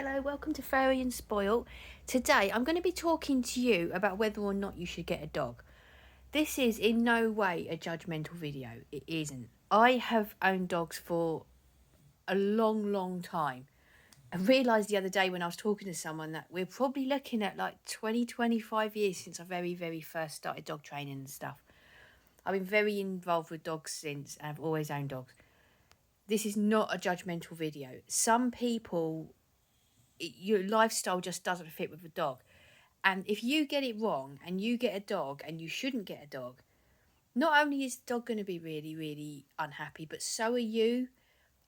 Hello, welcome to Fairy and Spoilt. Today I'm going to be talking to you about whether or not you should get a dog. This is in no way a judgmental video. It isn't. I have owned dogs for a long time. I realised the other day when I was talking to someone that we're probably looking at like 25 years since I very first started dog training and stuff. I've been very involved with dogs since and I've always owned dogs. This is not a judgmental video. Some people your lifestyle just doesn't fit with a dog. And if you get it wrong and you get a dog and you shouldn't get a dog, not only is the dog going to be really unhappy, but so are you.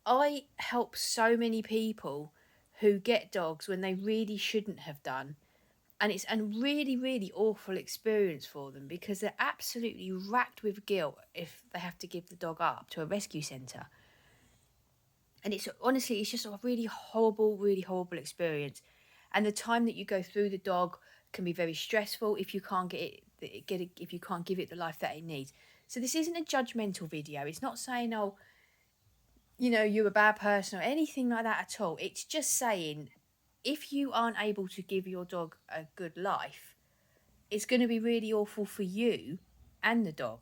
I help so many people who get dogs when they really shouldn't have done. And it's a really awful experience for them because they're absolutely racked with guilt if they have to give the dog up to a rescue centre. And it's just a really horrible experience. And the time that you go through the dog can be very stressful if you can't if you can't give it the life that it needs. So this isn't a judgmental video. It's not saying, oh, you're a bad person or anything like that at all. It's just saying if you aren't able to give your dog a good life, it's going to be really awful for you and the dog.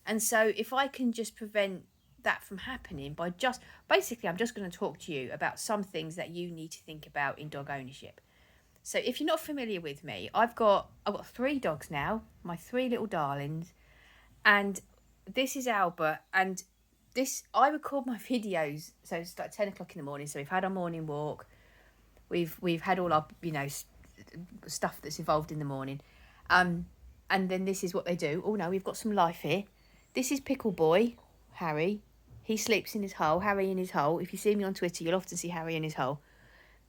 And so if I can just prevent that from happening by I'm just going to talk to you about some things that you need to think about in dog ownership. So if you're not familiar with me, I've got 3 dogs now, my 3 little darlings, and this is Albert, and I record my videos, so it's like 10 o'clock in the morning, so we've had our morning walk, we've had all our stuff that's involved in the morning, and then this is what they do. Oh no, we've got some life here. This is Pickle Boy, Harry. He sleeps in his hole, Harry in his hole. If you see me on Twitter, you'll often see Harry in his hole.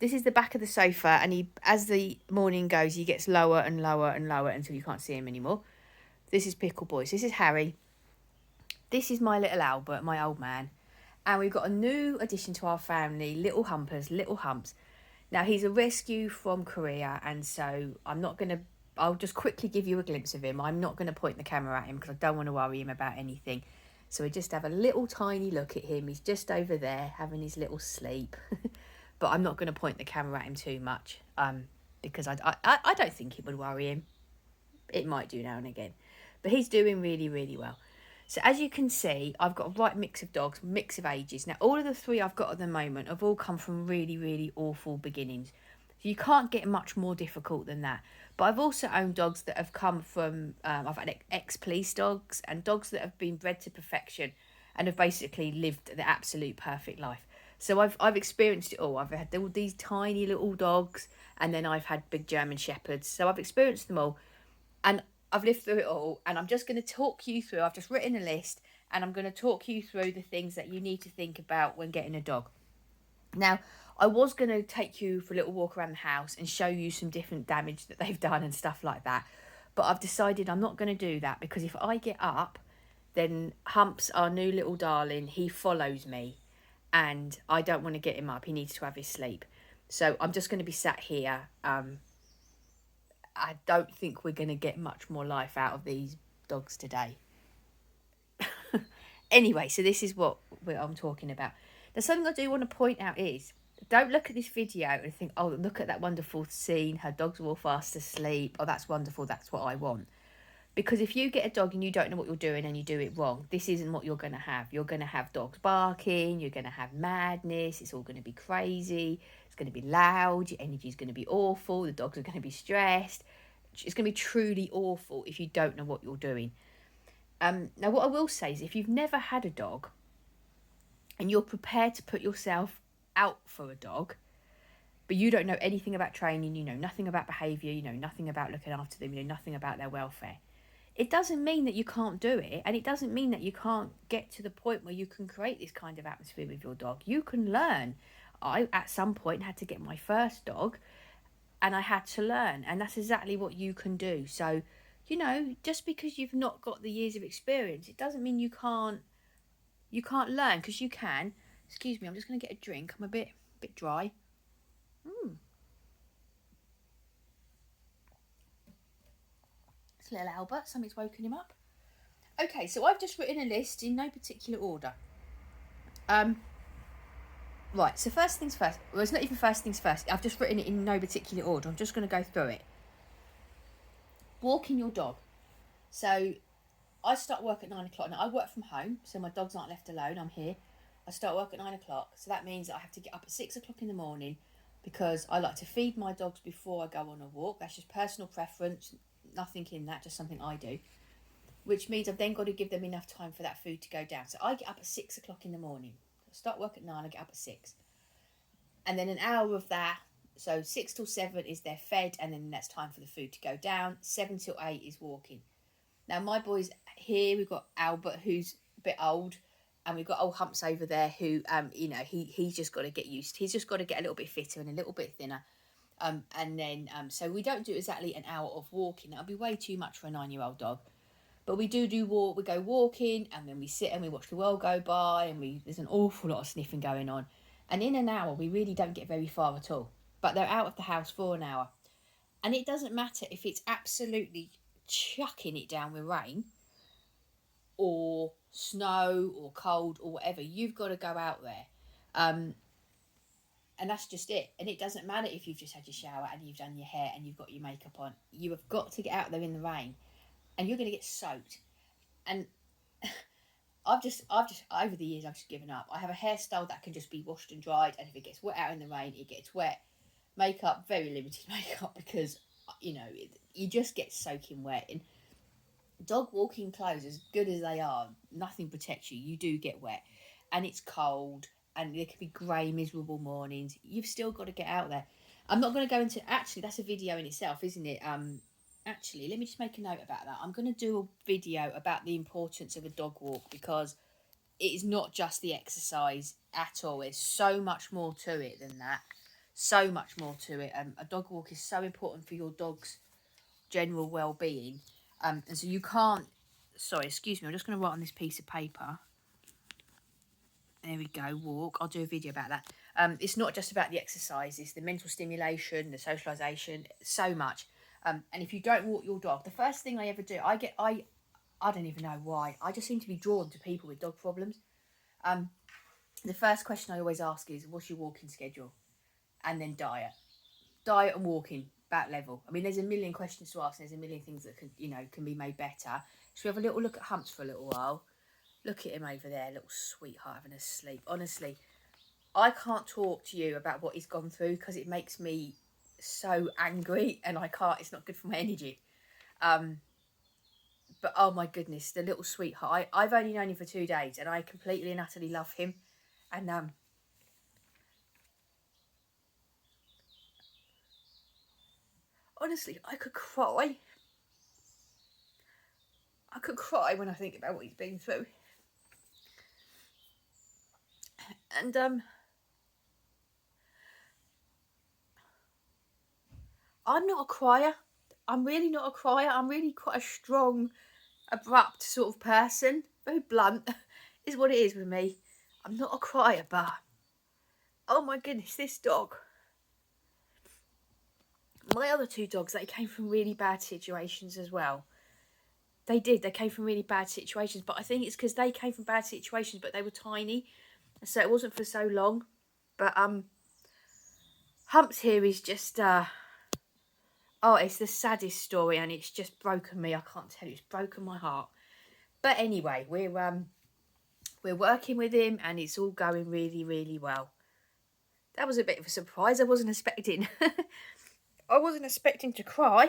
This is the back of the sofa, and as the morning goes, he gets lower and lower until you can't see him anymore. This is Pickle Boy. So this is Harry. This is my little Albert, my old man. And we've got a new addition to our family, Little Humps. Now, he's a rescue from Korea, and so I'll just quickly give you a glimpse of him. I'm not going to point the camera at him because I don't want to worry him about anything. So we just have a little tiny look at him. He's just over there having his little sleep. But I'm not going to point the camera at him too much because I don't think it would worry him. It might do now and again. But he's doing really well. So as you can see, I've got a right mix of dogs, mix of ages. Now, all of the 3 I've got at the moment have all come from really awful beginnings. So you can't get much more difficult than that. But I've also owned dogs that have come from, I've had ex-police dogs and dogs that have been bred to perfection and have basically lived the absolute perfect life. So I've experienced it all. I've had all these tiny little dogs, and then I've had big German Shepherds. So I've experienced them all, and I've lived through it all. And I'm just going to talk you through. I've just written a list, and I'm going to talk you through the things that you need to think about when getting a dog. Now, I was going to take you for a little walk around the house and show you some different damage that they've done and stuff like that. But I've decided I'm not going to do that because if I get up, then Humps, our new little darling, he follows me. And I don't want to get him up. He needs to have his sleep. So I'm just going to be sat here. I don't think we're going to get much more life out of these dogs today. Anyway, so this is what I'm talking about. Now, something I do want to point out is, don't look at this video and think, oh, look at that wonderful scene. Her dogs are all fast asleep. Oh, that's wonderful. That's what I want. Because if you get a dog and you don't know what you're doing and you do it wrong, this isn't what you're going to have. You're going to have dogs barking, you're going to have madness, it's all going to be crazy, it's going to be loud, your energy is going to be awful, the dogs are going to be stressed. It's going to be truly awful if you don't know what you're doing. Now, what I will say is if you've never had a dog and you're prepared to put yourself out for a dog, but you don't know anything about training, you know nothing about behaviour, you know nothing about looking after them, you know nothing about their welfare, it doesn't mean that you can't do it, and it doesn't mean that you can't get to the point where you can create this kind of atmosphere with your dog. You can learn. I, at some point, had to get my first dog, and I had to learn, and that's exactly what you can do. So, just because you've not got the years of experience, it doesn't mean you can't learn, because you can. Excuse me, I'm just going to get a drink. I'm a bit dry. It's little Albert, something's woken him up. Okay, so I've just written a list in no particular order. Right, so first things first. Well, it's not even first things first. I've just written it in no particular order. I'm just going to go through it. Walking your dog. So I start work at 9 o'clock. Now, I work from home, so my dogs aren't left alone. I'm here. I start work at 9 o'clock. So that means that I have to get up at 6 o'clock in the morning because I like to feed my dogs before I go on a walk. That's just personal preference. Nothing in that, just something I do. Which means I've then got to give them enough time for that food to go down. So I get up at 6 o'clock in the morning. I start work at 9, I get up at 6. And then an hour of that, so 6 till 7 is they're fed, and then that's time for the food to go down. 7 till 8 is walking. Now, my boys here, we've got Albert, who's a bit old, and we've got old Humps over there who, he's just got to get used. He's just got to get a little bit fitter and a little bit thinner. So we don't do exactly an hour of walking. That would be way too much for a 9-year-old dog. But we do walk. We go walking, and then we sit and we watch the world go by, and there's an awful lot of sniffing going on. And in an hour, we really don't get very far at all. But they're out of the house for an hour. And it doesn't matter if it's absolutely chucking it down with rain or snow or cold or whatever. You've got to go out there. And that's just it. And it doesn't matter if you've just had your shower and you've done your hair and you've got your makeup on. You have got to get out there in the rain. And you're going to get soaked. And I've just over the years, I've just given up. I have a hairstyle that can just be washed and dried, and if it gets wet out in the rain, it gets wet. Makeup, very limited makeup, because you just get soaking wet. And dog walking clothes, as good as they are, nothing protects you. You do get wet, and it's cold, and there could be grey, miserable mornings. You've still got to get out there. I'm not going to go into, actually, that's a video in itself, isn't it? Actually, let me just make a note about that. I'm going to do a video about the importance of a dog walk, because it is not just the exercise at all. There's so much more to it than that. So much more to it. A dog walk is so important for your dog's general well-being. And so you can't... Sorry, excuse me. I'm just going to write on this piece of paper. There we go, walk. I'll do a video about that. It's not just about the exercise. It's the mental stimulation, the socialisation, so much. And if you don't walk your dog, the first thing I ever do, I don't even know why. I just seem to be drawn to people with dog problems. The first question I always ask is, what's your walking schedule? And then diet. Diet and walking, about level. I mean, there's a million questions to ask. And there's a million things that can be made better. Should we have a little look at Humps for a little while? Look at him over there, little sweetheart having a sleep. Honestly, I can't talk to you about what he's gone through because it makes me so angry, and I can't. It's not good for my energy. But oh my goodness, the little sweetheart. I've only known him for 2 days, and I completely and utterly love him. And honestly, I could cry. I could cry when I think about what he's been through. And I'm not a crier. I'm really not a crier. I'm really quite a strong, abrupt sort of person. Very blunt is what it is with me. I'm not a crier, but oh my goodness, this dog. My other 2 dogs, they came from really bad situations as well. They did. They came from really bad situations, but I think it's because they came from bad situations, but they were tiny, so it wasn't for so long. But Humps here is just it's the saddest story, and it's just broken me. I can't tell you, it's broken my heart. But anyway, we're working with him, and it's all going really, really well. That was a bit of a surprise. I wasn't expecting. I wasn't expecting to cry.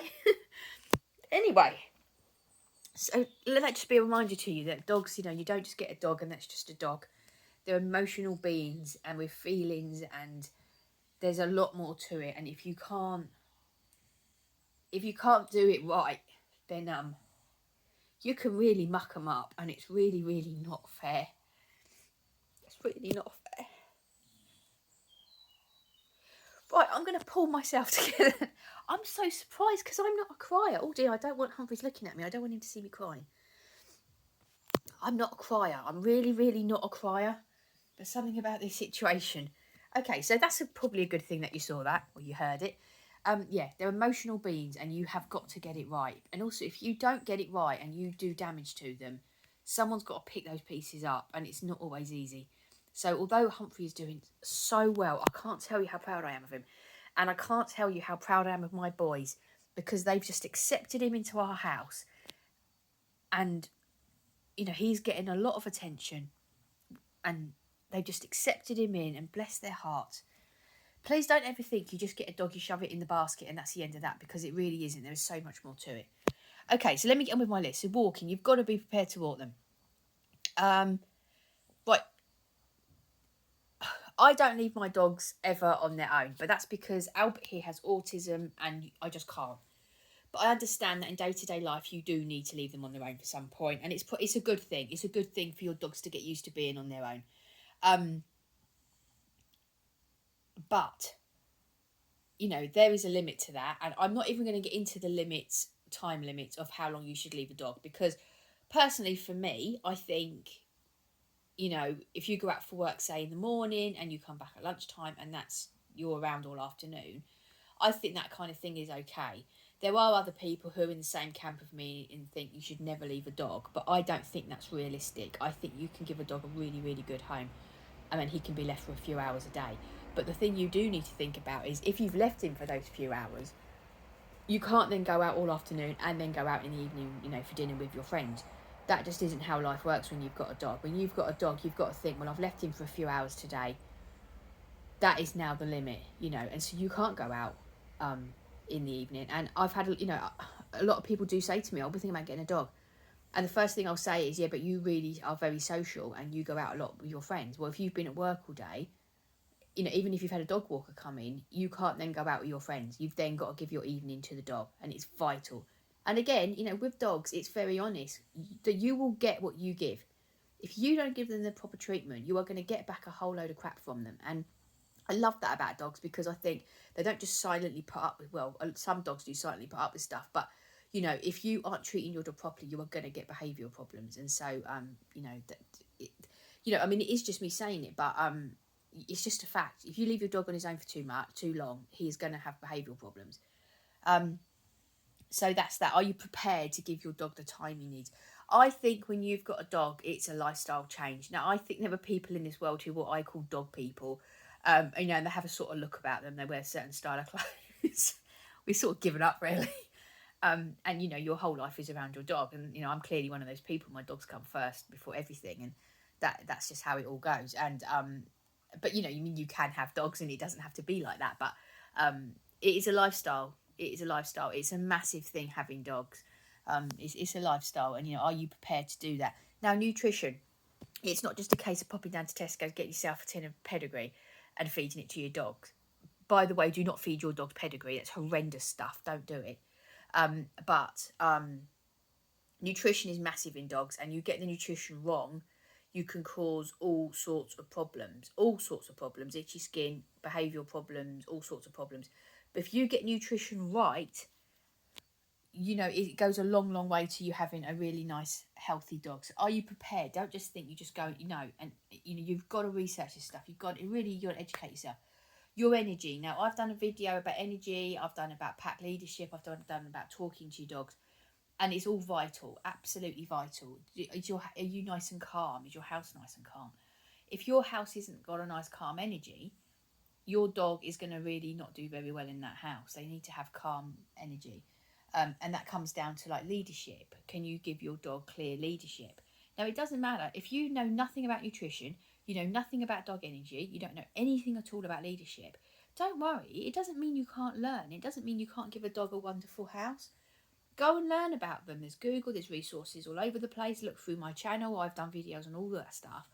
Anyway, so let that just be a reminder to you that dogs, you don't just get a dog and that's just a dog. They're emotional beings and with feelings, and there's a lot more to it. And if you can't do it right, then you can really muck them up, and it's really, really not fair. It's really not fair. Right, I'm going to pull myself together. I'm so surprised because I'm not a crier. Oh dear, I don't want Humphreys looking at me. I don't want him to see me crying. I'm not a crier. I'm really, really not a crier. There's something about this situation. Okay, so that's probably a good thing that you saw that, or you heard it. Yeah, they're emotional beings, and you have got to get it right. And also, if you don't get it right and you do damage to them, someone's got to pick those pieces up, and it's not always easy. So although Humphrey is doing so well, I can't tell you how proud I am of him. And I can't tell you how proud I am of my boys, because they've just accepted him into our house. And, you know, he's getting a lot of attention. And they've just accepted him in, and bless their hearts. Please don't ever think you just get a dog, you shove it in the basket and that's the end of that, because it really isn't. There is so much more to it. Okay, so let me get on with my list. So walking, you've got to be prepared to walk them. But I don't leave my dogs ever on their own, but that's because Albert here has autism and I just can't. But I understand that in day-to-day life you do need to leave them on their own for some point, and it's a good thing. It's a good thing for your dogs to get used to being on their own. But you know, there is a limit to that, and I'm not even going to get into the time limits of how long you should leave a dog, because personally for me, I think, you know, if you go out for work, say in the morning, and you come back at lunchtime and you're around all afternoon, I think that kind of thing is okay. There are other people who are in the same camp of me and think you should never leave a dog, but I don't think that's realistic. I think you can give a dog a really, really good home, and then he can be left for a few hours a day. But the thing you do need to think about is, if you've left him for those few hours, you can't then go out all afternoon and then go out in the evening, you know, for dinner with your friends. That just isn't how life works when you've got a dog. When you've got a dog, you've got to think, well, I've left him for a few hours today. That is now the limit, you know, and so you can't go out in the evening. And I've had, you know, a lot of people do say to me, I'll be thinking about getting a dog. And the first thing I'll say is, yeah, but you really are very social and you go out a lot with your friends. Well, if you've been at work all day, you know, even if you've had a dog walker come in, you can't then go out with your friends. You've then got to give your evening to the dog, and it's vital. And again, you know, with dogs, it's very honest. That you will get what you give. If you don't give them the proper treatment, you are going to get back a whole load of crap from them. And I love that about dogs, because I think they don't just silently put up with, well, some dogs do silently put up with stuff, but, you know, if you aren't treating your dog properly, you are going to get behavioural problems. And so, you know, I mean, it is just me saying it, but it's just a fact. If you leave your dog on his own for too long, he's going to have behavioural problems. So that's that. Are you prepared to give your dog the time he needs? I think when you've got a dog, it's a lifestyle change. Now, I think there are people in this world who are what I call dog people. You know, and they have a sort of look about them. They wear a certain style of clothes. We've sort of given up, really. And, you know, your whole life is around your dog. And, you know, I'm clearly one of those people. My dogs come first before everything. And that's just how it all goes. And but, you know, you mean you can have dogs and it doesn't have to be like that. But it is a lifestyle. It is a lifestyle. It's a massive thing having dogs. It's a lifestyle. And, you know, are you prepared to do that? Now, nutrition. It's not just a case of popping down to Tesco, get yourself a tin of pedigree and feeding it to your dogs. By the way, do not feed your dog pedigree. It's horrendous stuff. Don't do it. But nutrition is massive in dogs, and you get the nutrition wrong, you can cause all sorts of problems. Itchy skin, behavioural problems, all sorts of problems. But if you get nutrition right, you know, it goes a long, long way to you having a really nice, healthy dog. So are you prepared? Don't just think you just go, you know, and, you know, you've got to research this stuff. You've got to educate yourself. Your energy. Now, I've done a video about energy. I've done about pack leadership. I've done about talking to your dogs. And it's all vital, absolutely vital. Are you nice and calm? Is your house nice and calm? If your house hasn't got a nice, calm energy, your dog is going to really not do very well in that house. They need to have calm energy. And that comes down to like leadership. Can you give your dog clear leadership? Now, it doesn't matter. If you know nothing about nutrition, you know nothing about dog energy, you don't know anything at all about leadership, don't worry. It doesn't mean you can't learn. It doesn't mean you can't give a dog a wonderful house. Go and learn about them. There's Google, there's resources all over the place. Look through my channel. I've done videos on all that stuff.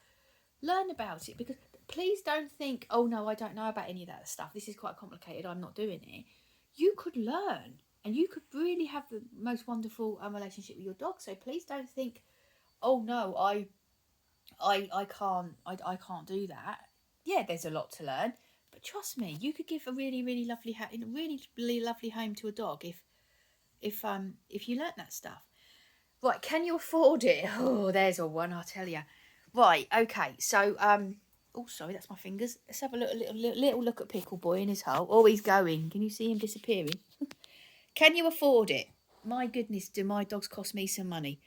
Learn about it, because please don't think, oh no, I don't know about any of that stuff. This is quite complicated. I'm not doing it. You could learn, and you could really have the most wonderful relationship with your dog. So please don't think, oh no, I can't do that. Yeah, there's a lot to learn, but trust me, you could give a really, really lovely lovely home to a dog if you learnt that stuff. Right, can you afford it? Oh, there's a one, I'll tell you. Right, okay, so oh, sorry, that's my fingers. Let's have a little look at Pickle Boy in his hole. Oh, he's going. Can you see him disappearing? Can you afford it? My goodness, do my dogs cost me some money?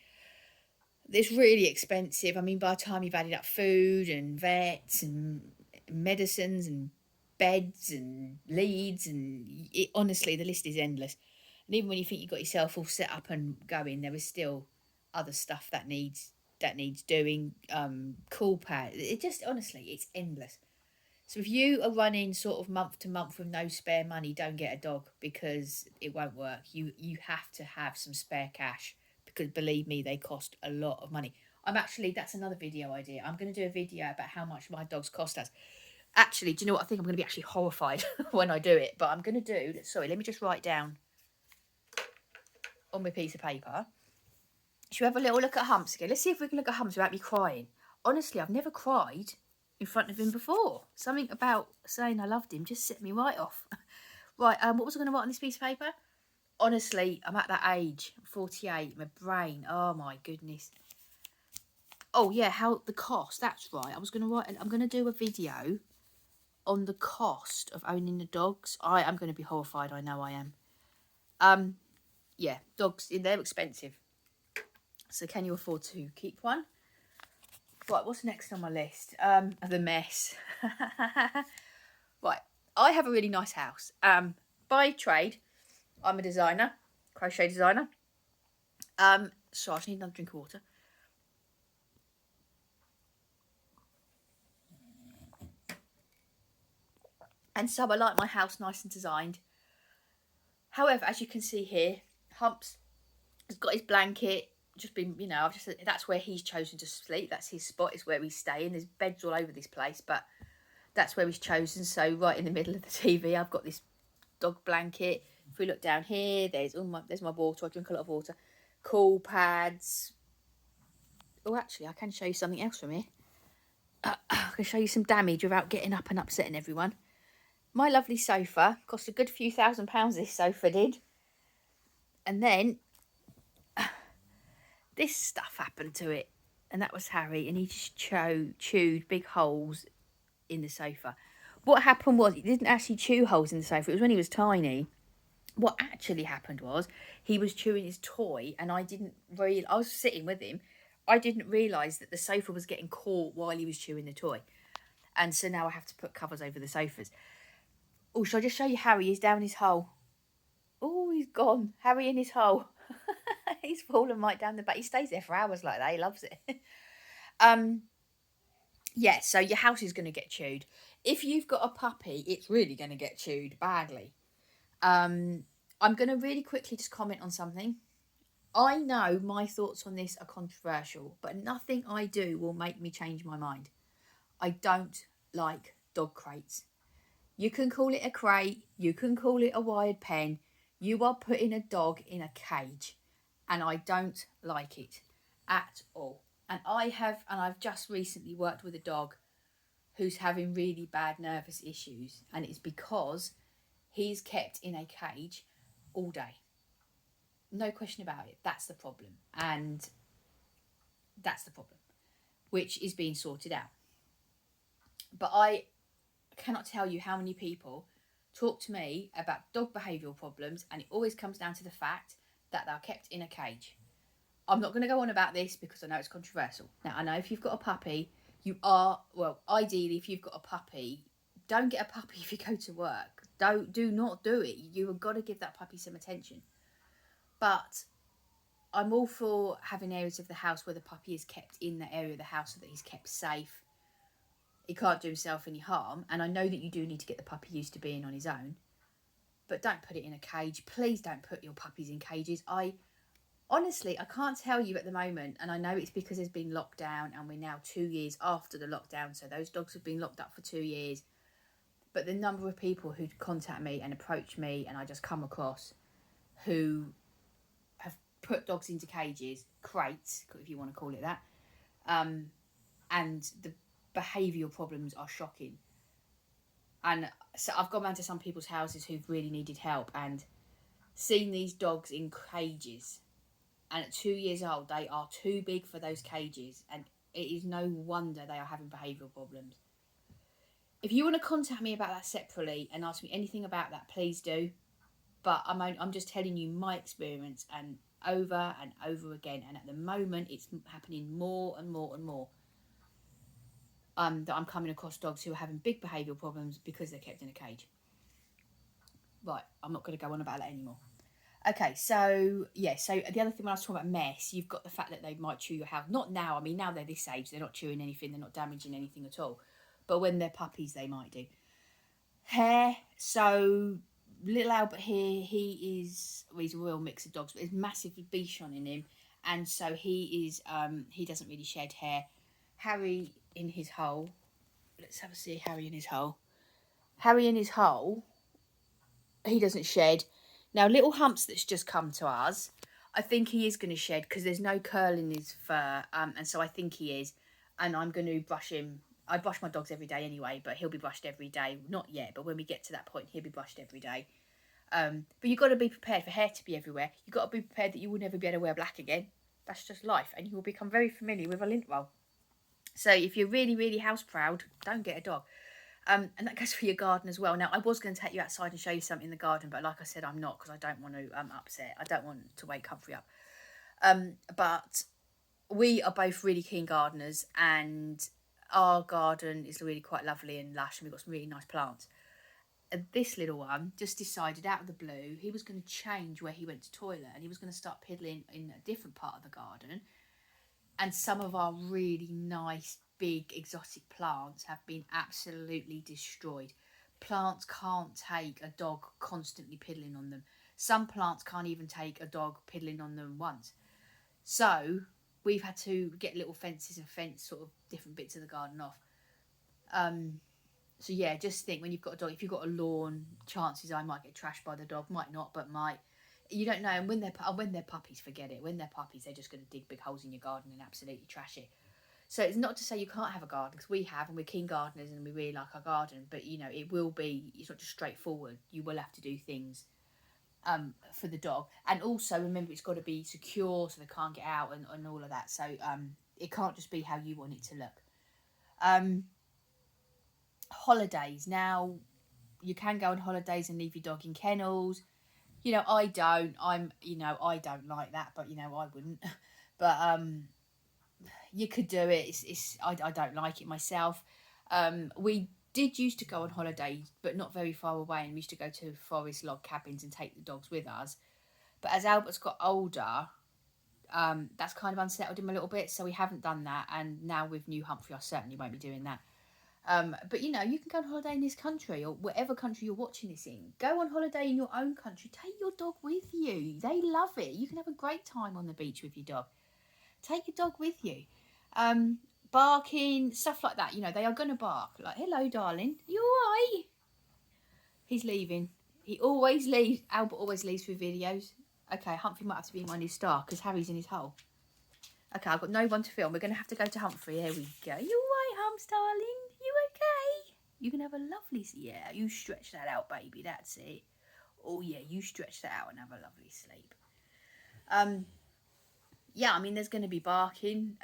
It's really expensive. I mean, by the time you've added up food and vets and medicines and beds and leads, and honestly, the list is endless. And even when you think you've got yourself all set up and going, there is still other stuff that needs doing. Cool pad. It just honestly, it's endless. So if you are running sort of month to month with no spare money, don't get a dog, because it won't work. You have to have some spare cash, because believe me, they cost a lot of money. That's another video idea. I'm going to do a video about how much my dogs cost us. Actually, do you know what? I think I'm going to be actually horrified when I do it, but I'm going to do, sorry, let me just write down on my piece of paper. Should we have a little look at Humps again? Let's see if we can look at Humps without me crying. Honestly, I've never cried in front of him before. Something about saying I loved him just set me right off. Right, what was I going to write on this piece of paper? Honestly, I'm at that age, 48, my brain, oh my goodness. Oh yeah, how the cost, that's right. I'm going to do a video on the cost of owning the dogs. I am going to be horrified, I know I am. Yeah, dogs, they're expensive. So can you afford to keep one? Right, what's next on my list? The mess. Right, I have a really nice house. By trade, I'm a designer, crochet designer. So I just need another drink of water. And so I like my house nice and designed. However, as you can see here, Humps has got his blanket. Just been, that's where he's chosen to sleep. That's his spot. It's where he's staying. There's beds all over this place, but that's where he's chosen. So right in the middle of the TV, I've got this dog blanket. If we look down here, there's my water. I drink a lot of water. Cool pads. Oh, actually, I can show you something else from here. I can show you some damage without getting up and upsetting everyone. My lovely sofa cost a good few £1,000. This sofa did, and then this stuff happened to it, and that was Harry, and he just chewed big holes in the sofa. What happened was, he didn't actually chew holes in the sofa. It was when he was tiny. What actually happened was, he was chewing his toy, and I was sitting with him. I didn't realise that the sofa was getting caught while he was chewing the toy. And so now I have to put covers over the sofas. Oh, shall I just show you Harry? He's down his hole. Oh, he's gone. Harry in his hole. He's fallen right down the back. He stays there for hours like that. He loves it. Yeah, so your house is going to get chewed. If you've got a puppy, it's really going to get chewed badly. I'm going to really quickly just comment on something. I know my thoughts on this are controversial, but nothing I do will make me change my mind. I don't like dog crates. You can call it a crate, you can call it a wired pen. You are putting a dog in a cage, and I don't like it at all. And I've just recently worked with a dog who's having really bad nervous issues, and it's because he's kept in a cage all day. No question about it. That's the problem. And that's the problem, which is being sorted out. But I cannot tell you how many people talk to me about dog behavioural problems, and it always comes down to the fact that they're kept in a cage. I'm not going to go on about this because I know it's controversial. Now, I know if you've got a puppy, ideally, if you've got a puppy, don't get a puppy if you go to work. Do not do it. You have got to give that puppy some attention. But I'm all for having areas of the house where the puppy is kept in the area of the house so that he's kept safe. He can't do himself any harm. And I know that you do need to get the puppy used to being on his own. But don't put it in a cage. Please don't put your puppies in cages. Honestly, I can't tell you at the moment, and I know it's because there's been lockdown and we're now 2 years after the lockdown, so those dogs have been locked up for 2 years. But the number of people who contact me and approach me, and I just come across, who have put dogs into cages, crates, if you want to call it that, and the behavioural problems are shocking. And so I've gone round to some people's houses who've really needed help and seen these dogs in cages. And at 2 years old, they are too big for those cages. And it is no wonder they are having behavioural problems. If you want to contact me about that separately and ask me anything about that, please do. But I'm just telling you my experience. And over and over again. And at the moment, it's happening more and more and more. That I'm coming across dogs who are having big behavioural problems because they're kept in a cage. Right, I'm not going to go on about that anymore. Okay, so yeah, so the other thing when I was talking about mess, you've got the fact that they might chew your house. Not now, I mean, now they're this age, they're not chewing anything, they're not damaging anything at all. But when they're puppies, they might do. Hair, so little Albert here, he's a real mix of dogs, but there's massive Bichon in him. And so he doesn't really shed hair. Harry in his hole, let's have a see Harry in his hole. Harry in his hole, he doesn't shed. Now, little Humps that's just come to us, I think he is going to shed because there's no curl in his fur, and so I think he is. And I'm going to brush him. I brush my dogs every day anyway, but he'll be brushed every day. Not yet, but when we get to that point, he'll be brushed every day. But you've got to be prepared for hair to be everywhere. You've got to be prepared that you will never be able to wear black again. That's just life, and you will become very familiar with a lint roll. So if you're really, really house proud, don't get a dog. And that goes for your garden as well. Now, I was going to take you outside and show you something in the garden, but like I said, I'm not, because I don't want to upset. I don't want to wake Humphrey up. But we are both really keen gardeners, and our garden is really quite lovely and lush, and we've got some really nice plants. And this little one just decided out of the blue he was going to change where he went to toilet, and he was going to start piddling in a different part of the garden. And some of our really nice, big, exotic plants have been absolutely destroyed. Plants can't take a dog constantly piddling on them. Some plants can't even take a dog piddling on them once. So we've had to get little fences and fence sort of different bits of the garden off. So yeah, just think when you've got a dog, if you've got a lawn, chances I might get trashed by the dog. Might not, but might. You don't know. And when they're puppies, forget it. When they're puppies, they're just going to dig big holes in your garden and absolutely trash it. So it's not to say you can't have a garden, because we have, and we're keen gardeners and we really like our garden. But you know, it's not just straightforward. You will have to do things for the dog, and also remember it's got to be secure so they can't get out and all of that. So it can't just be how you want it to look. Holidays. Now, you can go on holidays and leave your dog in kennels. You know, I don't like that, but you know, I wouldn't. But you could do it. I don't like it myself. We did used to go on holidays, but not very far away, and we used to go to forest log cabins and take the dogs with us. But as Albert's got older, that's kind of unsettled him a little bit, so we haven't done that. And now with new Humphrey, I certainly won't be doing that. But you know, you can go on holiday in this country or whatever country you're watching this in. Go on holiday in your own country. Take your dog with you. They love it. You can have a great time on the beach with your dog. Take your dog with you. Barking, stuff like that. You know, they are going to bark. Like, hello, darling. You all right? He's leaving. He always leaves. Albert always leaves for videos. Okay, Humphrey might have to be my new star because Harry's in his hole. Okay, I've got no one to film. We're going to have to go to Humphrey. Here we go. You all right, Humps, darling? You okay? You can have a lovely... Yeah, you stretch that out, baby. That's it. Oh, yeah, you stretch that out and have a lovely sleep. Yeah, I mean, there's going to be barking.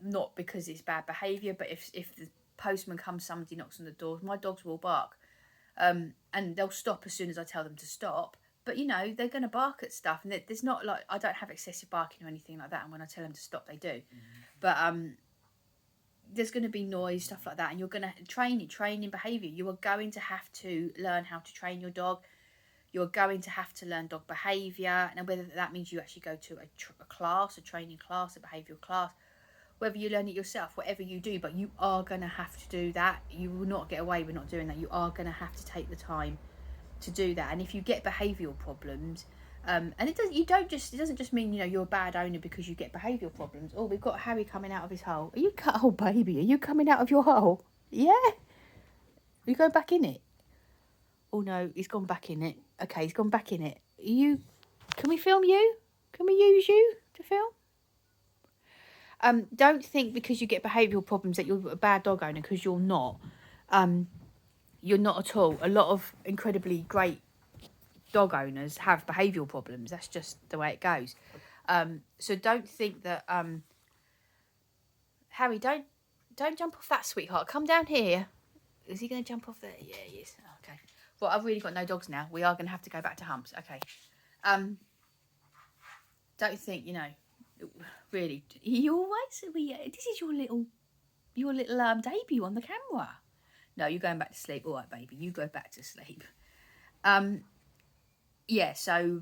Not because it's bad behaviour, but if the postman comes, somebody knocks on the door, my dogs will bark. And they'll stop as soon as I tell them to stop. But, you know, they're going to bark at stuff. And there's not like... I don't have excessive barking or anything like that. And when I tell them to stop, they do. Mm-hmm. But there's going to be noise, stuff like that. And you're going to train behaviour. You are going to have to learn how to train your dog. You're going to have to learn dog behaviour. Now, whether that means you actually go to a class, a training class, a behavioural class, whether you learn it yourself, whatever you do, but you are going to have to do that. You will not get away with not doing that. You are going to have to take the time to do that. And if you get behavioural problems, and it doesn't just mean, you know, you're a bad owner because you get behavioural problems. Oh, we've got Harry coming out of his hole. Oh, baby, are you coming out of your hole? Yeah? Are you going back in it? Oh, no, he's gone back in it. Okay, he's gone back in it. Can we film you? Can we use you to film? Don't think because you get behavioural problems that you're a bad dog owner, because you're not. You're not at all. A lot of incredibly great dog owners have behavioural problems. That's just the way it goes. So don't think that... Harry, don't jump off that, sweetheart. Come down here. Is he going to jump off there? Yeah, he is. Okay. Well, I've really got no dogs now. We are going to have to go back to Humps. Okay. don't think, really, you always, this is your little debut on the camera. No, you're going back to sleep. All right, baby, you go back to sleep. Yeah, so,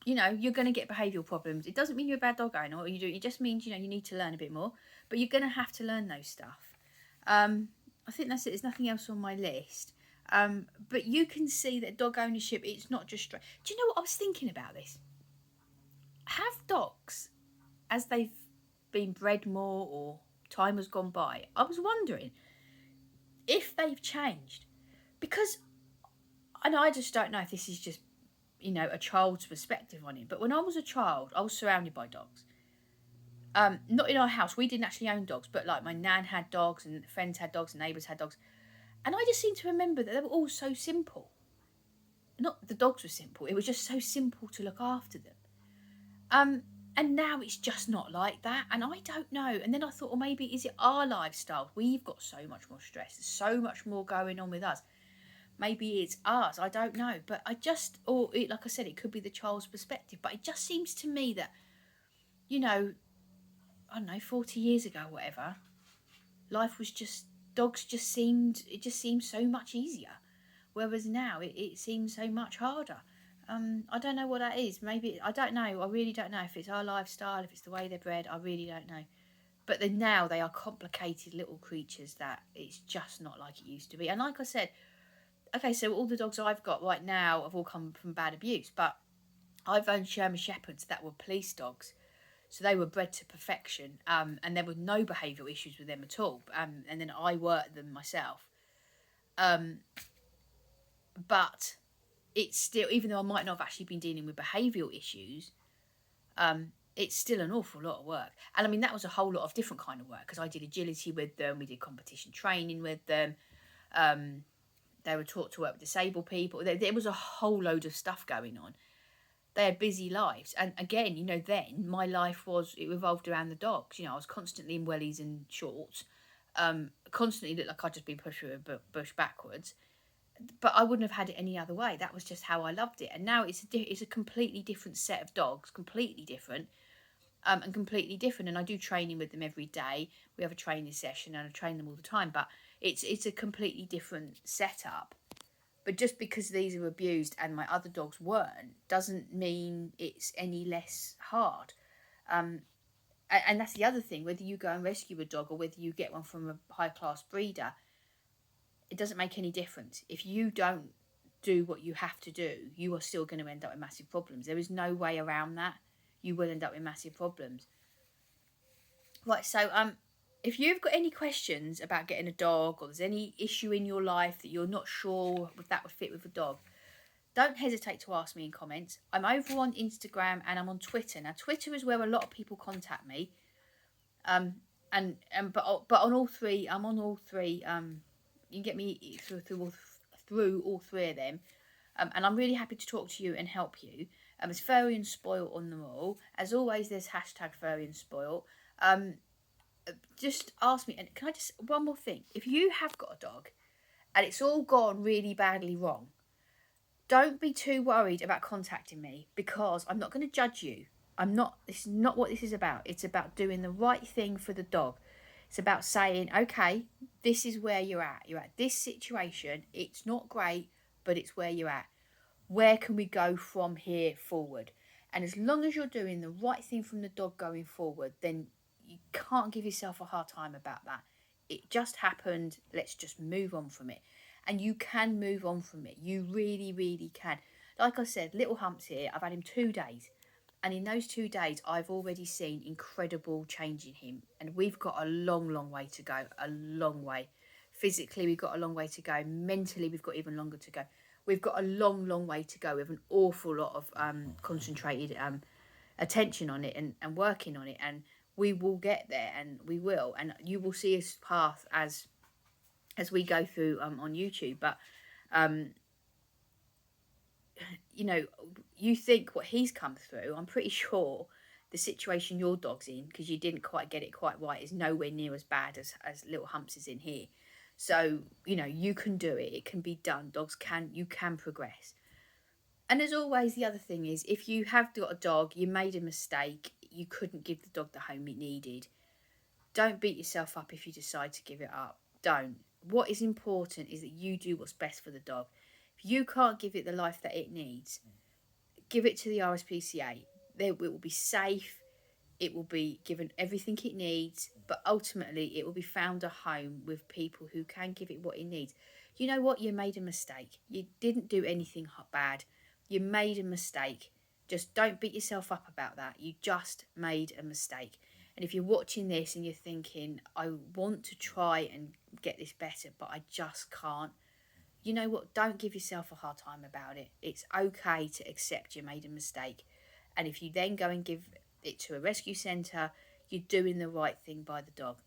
you're going to get behavioural problems. It doesn't mean you're a bad dog owner, or you do. It just means, you need to learn a bit more. But you're going to have to learn those stuff. I think that's it. There's nothing else on my list. But you can see that dog ownership, it's not just straight. Do you know what I was thinking about this? Have dogs, as they've been bred more or time has gone by, I was wondering if they've changed. Because, and I just don't know if this is just, a child's perspective on it. But when I was a child, I was surrounded by dogs. Not in our house. We didn't actually own dogs, but like my nan had dogs and friends had dogs and neighbours had dogs. And I just seem to remember that they were all so simple. Not the dogs were simple. It was just so simple to look after them. And now it's just not like that. And I don't know. And then I thought, well, maybe is it our lifestyle? We've got so much more stress. There's so much more going on with us. Maybe it's ours. I don't know. But like I said, it could be the child's perspective. But it just seems to me that, I don't know, 40 years ago, whatever, life was just, dogs just seemed so much easier. Whereas now it seems so much harder. I don't know what that is. Maybe, I don't know. I really don't know if it's our lifestyle, if it's the way they're bred. I really don't know. But then now they are complicated little creatures that it's just not like it used to be. And like I said, okay, so all the dogs I've got right now have all come from bad abuse. But I've owned German Shepherds that were police dogs. So they were bred to perfection, and there were no behavioural issues with them at all. And then I worked them myself. But it's still, even though I might not have actually been dealing with behavioural issues, it's still an awful lot of work. And I mean, that was a whole lot of different kind of work, because I did agility with them, we did competition training with them. They were taught to work with disabled people. There was a whole load of stuff going on. They had busy lives. And again, then my life it revolved around the dogs. I was constantly in wellies and shorts, constantly looked like I'd just been pushed through a bush backwards. But I wouldn't have had it any other way. That was just how I loved it. And now it's a completely different set of dogs, completely different, and completely different. And I do training with them every day. We have a training session and I train them all the time. But it's a completely different setup. But just because these are abused and my other dogs weren't, doesn't mean it's any less hard. And that's the other thing, whether you go and rescue a dog or whether you get one from a high-class breeder, it doesn't make any difference. If you don't do what you have to do, you are still going to end up with massive problems. There is no way around that. You will end up with massive problems. Right, so if you've got any questions about getting a dog, or there's any issue in your life that you're not sure if that would fit with a dog, don't hesitate to ask me in comments. I'm over on Instagram and I'm on Twitter. Now, Twitter is where a lot of people contact me. But on all three, I'm on all three. You can get me through all three of them. And I'm really happy to talk to you and help you. It's Furry and Spoil on them all. As always, there's hashtag Furry and Spoil. Just ask me, and can I just, one more thing, if you have got a dog and it's all gone really badly wrong, don't be too worried about contacting me, because I'm not going to judge you. This is not what this is about. It's about doing the right thing for the dog. It's about saying, okay, this is where you're at this situation, it's not great, but it's where you're at. Where can we go from here forward? And as long as you're doing the right thing from the dog going forward, then you can't give yourself a hard time about that. It just happened. Let's just move on from it. And you can move on from it. You really, really can. Like I said, Little Humps here, I've had him 2 days. And in those 2 days, I've already seen incredible change in him. And we've got a long, long way to go. A long way. Physically, we've got a long way to go. Mentally, we've got even longer to go. We've got a long, long way to go with an awful lot of concentrated attention on it and working on it. And we will get there, and we will, and you will see his path as we go through on YouTube. But you think what he's come through, I'm pretty sure the situation your dog's in, because you didn't quite get it quite right, is nowhere near as bad as Little Humps is in here. So you can do it. It can be done. You can progress. And as always, the other thing is, if you have got a dog, you made a mistake, you couldn't give the dog the home it needed, don't beat yourself up if you decide to give it up. Don't. What is important is that you do what's best for the dog. If you can't give it the life that it needs, give it to the RSPCA. It will be safe, it will be given everything it needs, but ultimately it will be found a home with people who can give it what it needs. You know what? You made a mistake. You didn't do anything bad. You made a mistake. Just don't beat yourself up about that. You just made a mistake. And if you're watching this and you're thinking, I want to try and get this better, but I just can't, you know what? Don't give yourself a hard time about it. It's okay to accept you made a mistake. And if you then go and give it to a rescue centre, you're doing the right thing by the dog.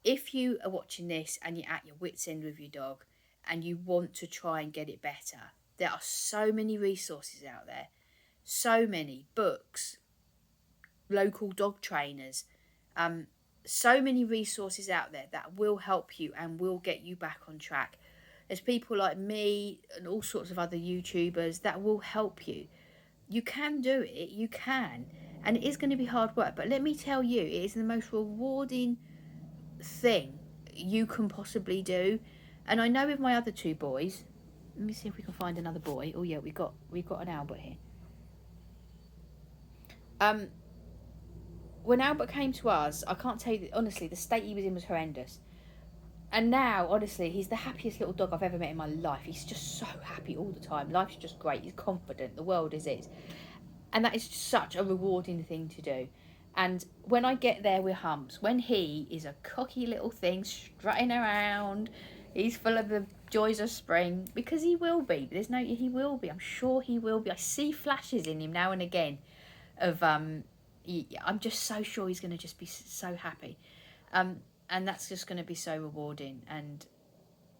If you are watching this and you're at your wit's end with your dog and you want to try and get it better, there are so many resources out there, so many books, local dog trainers, so many resources out there that will help you and will get you back on track. There's people like me and all sorts of other YouTubers that will help you. You can do it, you can. And it is going to be hard work, but let me tell you, it is the most rewarding thing you can possibly do. And I know with my other two boys, let me see if we can find another boy. Oh yeah, we've got an Albert here. When Albert came to us, I can't tell you, honestly, the state he was in was horrendous. And now, honestly, he's the happiest little dog I've ever met in my life. He's just so happy all the time. Life's just great. He's confident. The world is his. And that is such a rewarding thing to do. And when I get there with Humps, when he is a cocky little thing strutting around, he's full of the joys of spring, because he will be. He will be. I'm sure he will be. I see flashes in him now and again of, I'm just so sure he's going to just be so happy. And that's just going to be so rewarding, and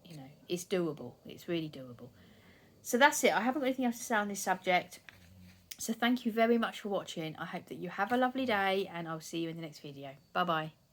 you know, it's doable. It's really doable. So that's it. I haven't got anything else to say on this subject. So thank you very much for watching. I hope that you have a lovely day, and I'll see you in the next video. Bye bye.